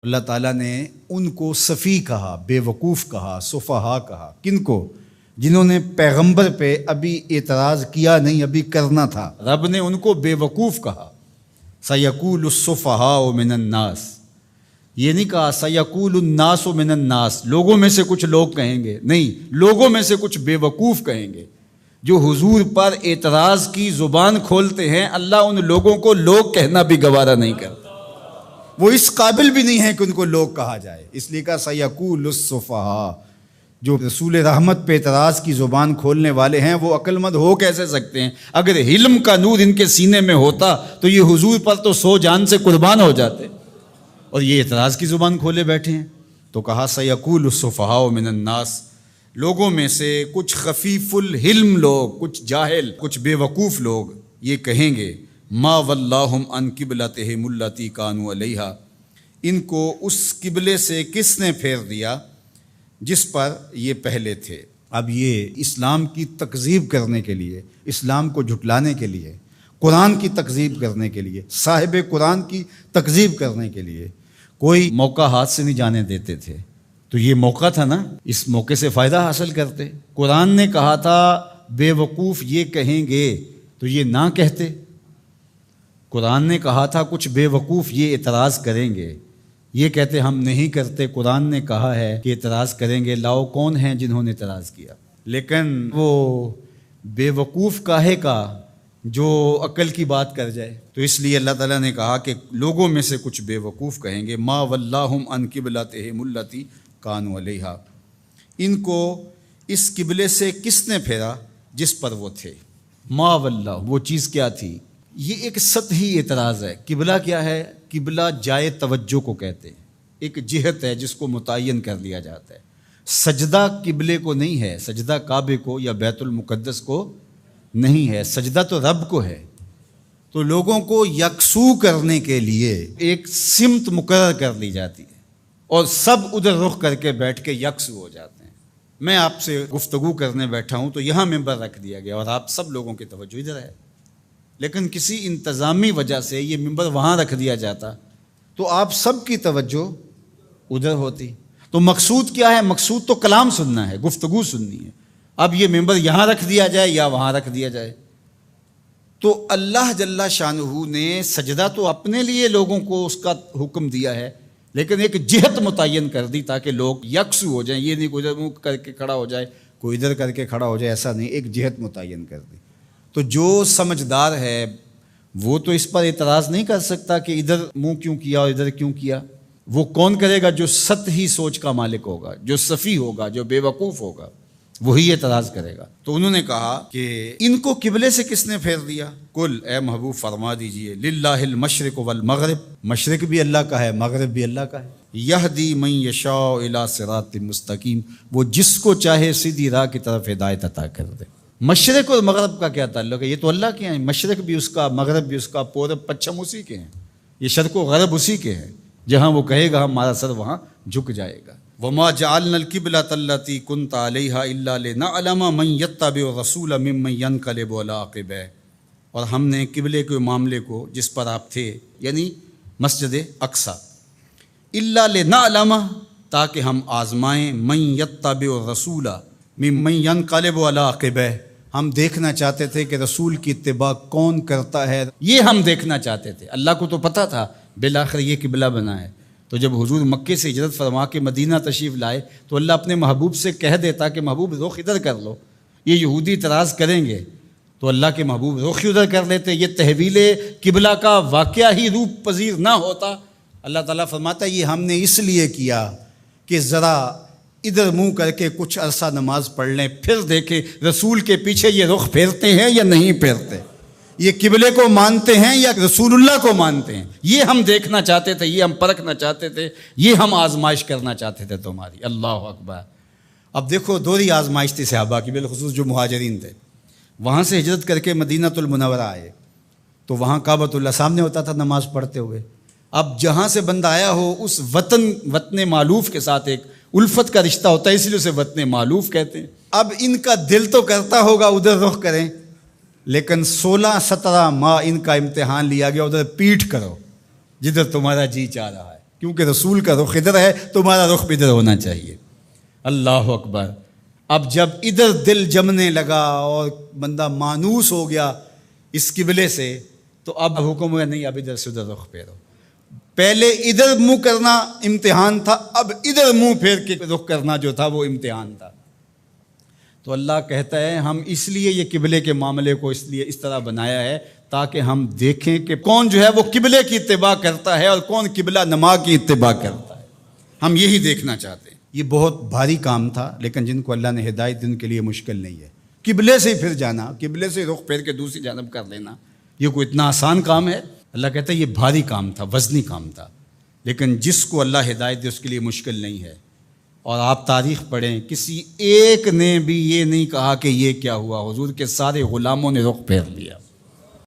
اللہ تعالیٰ نے ان کو صفی کہا، بے وقوف کہا، سفہا کہا۔ کن کو؟ جنہوں نے پیغمبر پہ ابھی اعتراض کیا نہیں، ابھی کرنا تھا۔ رب نے ان کو بے وقوف کہا۔ سَيَقُولُ السُّفَهَاءُ مِنَ النَّاسِ، یہ نہیں کہا سَيَقُولُ النَّاسُ مِنَ النَّاسِ، لوگوں میں سے کچھ لوگ کہیں گے، نہیں، لوگوں میں سے کچھ بے وقوف کہیں گے جو حضور پر اعتراض کی زبان کھولتے ہیں۔ اللہ ان لوگوں کو لوگ کہنا بھی گوارا نہیں کرتا، وہ اس قابل بھی نہیں ہے کہ ان کو لوگ کہا جائے، اس لیے کہا سَيَقُولُ السُّفَهَاءُ۔ جو رسول رحمت پہ اعتراض کی زبان کھولنے والے ہیں وہ عقل مند ہو کیسے سکتے ہیں؟ اگر علم کا نور ان کے سینے میں ہوتا تو یہ حضور پر تو 100 جان سے قربان ہو جاتے، اور یہ اعتراض کی زبان کھولے بیٹھے ہیں۔ تو کہا سَيَقُولُ السُّفَهَاءُ مِنَ النَّاسِ، لوگوں میں سے کچھ خفیف الحلم لوگ، کچھ جاہل، کچھ بے وقوف لوگ یہ کہیں گے ما وَلَّاهُمْ عَنْ قِبْلَتِهِمُ الَّتِي كَانُوا عَلَيْهَا، ان کو اس قبلے سے کس نے پھیر دیا جس پر یہ پہلے تھے۔ اب یہ اسلام کی تکذیب کرنے کے لیے، اسلام کو جھٹلانے کے لیے، قرآن کی تکذیب کرنے کے لیے، صاحب قرآن کی تکذیب کرنے کے لیے کوئی موقع ہاتھ سے نہیں جانے دیتے تھے۔ تو یہ موقع تھا نا، اس موقع سے فائدہ حاصل کرتے۔ قرآن نے کہا تھا بے وقوف یہ کہیں گے تو یہ نہ کہتے۔ قرآن نے کہا تھا کچھ بے وقوف یہ اعتراض کریں گے، یہ کہتے ہم نہیں کرتے۔ قرآن نے کہا ہے کہ اعتراض کریں گے، لاؤ کون ہیں جنہوں نے اعتراض کیا؟ لیکن وہ بے وقوف کاہے کا جو عقل کی بات کر جائے۔ تو اس لیے اللہ تعالیٰ نے کہا کہ لوگوں میں سے کچھ بے وقوف کہیں گے ما وَلَّاهُمْ عَنْ قِبْلَتِهِمُ الَّتِي كَانُوا عَلَيْهَا، ان کو اس قبلے سے کس نے پھیرا جس پر وہ تھے۔ ما وَلَّاهُ، وہ چیز کیا تھی؟ یہ ایک سطحی اعتراض ہے۔ قبلہ کیا ہے؟ قبلہ جائے توجہ کو کہتے ہیں، ایک جہت ہے جس کو متعین کر لیا جاتا ہے۔ سجدہ قبلے کو نہیں ہے، سجدہ کعبے کو یا بیت المقدس کو نہیں ہے، سجدہ تو رب کو ہے۔ تو لوگوں کو یکسو کرنے کے لیے ایک سمت مقرر کر لی جاتی ہے اور سب ادھر رخ کر کے بیٹھ کے یکسو ہو جاتے ہیں۔ میں آپ سے گفتگو کرنے بیٹھا ہوں تو یہاں ممبر رکھ دیا گیا اور آپ سب لوگوں کی توجہ ادھر ہے، لیکن کسی انتظامی وجہ سے یہ ممبر وہاں رکھ دیا جاتا تو آپ سب کی توجہ ادھر ہوتی۔ تو مقصود کیا ہے؟ مقصود تو کلام سننا ہے، گفتگو سننی ہے۔ اب یہ ممبر یہاں رکھ دیا جائے یا وہاں رکھ دیا جائے، تو اللہ جل شانہ نے سجدہ تو اپنے لیے لوگوں کو اس کا حکم دیا ہے، لیکن ایک جہت متعین کر دی تاکہ لوگ یکسو ہو جائیں۔ یہ نہیں کوئی ادھر منہ کر کے کھڑا ہو جائے، کوئی ادھر کر کے کھڑا ہو جائے، ایسا نہیں، ایک جہت متعین کر دی۔ تو جو سمجھدار ہے وہ تو اس پر اعتراض نہیں کر سکتا کہ ادھر منہ کیوں کیا اور ادھر کیوں کیا۔ وہ کون کرے گا؟ جو سطحی سوچ کا مالک ہوگا، جو صفی ہوگا، جو بے وقوف ہوگا، وہی اعتراض کرے گا۔ تو انہوں نے کہا کہ ان کو قبلے سے کس نے پھیر دیا؟ قل، اے محبوب فرما دیجئے، للہ المشرق والمغرب، مشرق بھی اللہ کا ہے، مغرب بھی اللہ کا ہے۔ یہدی من یشاء الی صراط مستقیم، وہ جس کو چاہے سیدھی راہ کی طرف ہدایت عطا کر دے۔ مشرق اور مغرب کا کیا تعلق ہے؟ یہ تو اللہ کے ہیں، مشرق بھی اس کا، مغرب بھی اس کا، پورب پچھم اسی کے ہیں، یہ شرق و غرب اسی کے ہیں، جہاں وہ کہے گا ہمارا سر وہاں جھک جائے گا۔ وما جعلنا القبلۃ التي كنت عليها الا لنعلم من يتبع الرسول ممن ينقلب على عقبيه، اور ہم نے قبلے کے معاملے کو جس پر آپ تھے، یعنی مسجد اقصی، الا لنعلم، تاکہ ہم آزمائیں، من يتبع الرسول ممن ينقلب على عقبيه، ہم دیکھنا چاہتے تھے کہ رسول کی اتباع کون کرتا ہے، یہ ہم دیکھنا چاہتے تھے۔ اللہ کو تو پتہ تھا بالآخر یہ قبلہ بنا ہے، تو جب حضور مکے سے ہجرت فرما کے مدینہ تشریف لائے تو اللہ اپنے محبوب سے کہہ دیتا کہ محبوب رخ ادھر کر لو، یہ یہودی اعتراض کریں گے، تو اللہ کے محبوب رخ ادھر کر لیتے، یہ تحویل قبلہ کا واقعہ ہی روپ پذیر نہ ہوتا۔ اللہ تعالیٰ فرماتا ہے یہ ہم نے اس لیے کیا کہ ذرا ادھر منہ کر کے کچھ عرصہ نماز پڑھ لیں، پھر دیکھیں رسول کے پیچھے یہ رخ پھیرتے ہیں یا نہیں پھیرتے، یہ قبلے کو مانتے ہیں یا رسول اللہ کو مانتے ہیں، یہ ہم دیکھنا چاہتے تھے، یہ ہم پرکھنا چاہتے تھے، یہ ہم آزمائش کرنا چاہتے تھے تمہاری۔ اللہ اکبر۔ اب دیکھو دوہری آزمائش تھی صحابہ کی، بالخصوص جو مہاجرین تھے، وہاں سے ہجرت کر کے مدینۃ المنورہ آئے تو وہاں کعبۃ اللہ سامنے ہوتا تھا نماز پڑھتے ہوئے۔ اب جہاں سے بندہ آیا ہو اس وطن معلوف کے ساتھ ایک الفت کا رشتہ ہوتا ہے، اس لیے اسے وطن معلوف کہتے ہیں۔ اب ان کا دل تو کرتا ہوگا ادھر رخ کریں، لیکن 16-17 ماہ ان کا امتحان لیا گیا ادھر پیٹھ کرو جدھر تمہارا جی چاہ رہا ہے۔ کیونکہ رسول کا رخ ادھر ہے، تمہارا رخ بھی ادھر ہونا چاہیے۔ اللہ اکبر۔ اب جب ادھر دل جمنے لگا اور بندہ مانوس ہو گیا اس قبلے سے، تو اب حکم ہوا نہیں، اب ادھر سے ادھر رخ پھیرو۔ پہلے ادھر منہ کرنا امتحان تھا، اب ادھر منہ پھیر کے رخ کرنا جو تھا وہ امتحان تھا۔ تو اللہ کہتا ہے ہم اس لیے یہ قبلے کے معاملے کو اس طرح بنایا ہے تاکہ ہم دیکھیں کہ کون جو ہے وہ قبلے کی اتباع کرتا ہے اور کون قبلہ نما کی اتباع کرتا ہے۔ ہم یہی دیکھنا چاہتے ہیں۔ یہ بہت بھاری کام تھا، لیکن جن کو اللہ نے ہدایت دی ان کے لیے مشکل نہیں ہے۔ قبلے سے پھر جانا، قبلے سے رخ پھیر کے دوسری جانب کر لینا، یہ کوئی اتنا آسان کام ہے؟ اللہ کہتا ہے یہ بھاری کام تھا، وزنی کام تھا، لیکن جس کو اللہ ہدایت دے اس کے لیے مشکل نہیں ہے۔ اور آپ تاریخ پڑھیں، کسی ایک نے بھی یہ نہیں کہا کہ یہ کیا ہوا، حضور کے سارے غلاموں نے رخ پھیر لیا۔